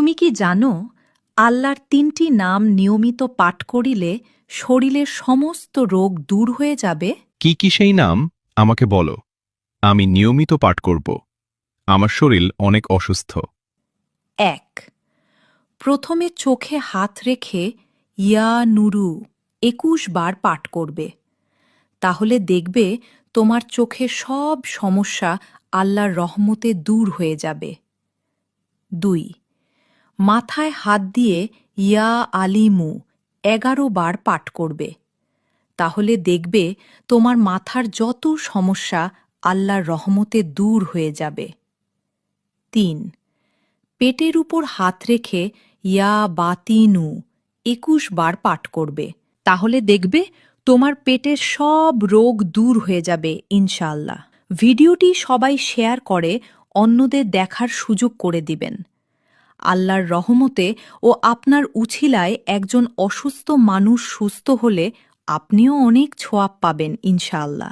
তুমি কি জানো আল্লাহর ৩টি নাম নিয়মিত পাঠ করিলে শরীরের সমস্ত রোগ দূর হয়ে যাবে? কি কি সেই নাম আমাকে বলো। আমি নিয়মিত পাঠ করব। আমার শরীর অনেক অসুস্থ। ১. প্রথমে চোখে হাত রেখে ইয়া নুরু ২১ বার পাঠ করবে। তাহলে দেখবে তোমার চোখের সব সমস্যা আল্লাহর রহমতে দূর হয়ে যাবে। ২. মাথায় হাত দিয়ে ইয়া আলিমু ১১ বার পাঠ করবে। তাহলে দেখবে তোমার মাথার যত সমস্যা আল্লাহর রহমতে দূর হয়ে যাবে। ৩. পেটের উপর হাত রেখে ইয়া বাতিনু ২১ বার পাঠ করবে। তাহলে দেখবে তোমার পেটের সব রোগ দূর হয়ে যাবে ইনশাআল্লাহ। ভিডিওটি সবাই শেয়ার করে অন্যদের দেখার সুযোগ করে দিবেন। আল্লাহর রহমতে ও আপনার উছিলায় একজন অসুস্থ মানুষ সুস্থ হলে আপনিও অনেক ছোয়াব পাবেন ইনশাআল্লাহ।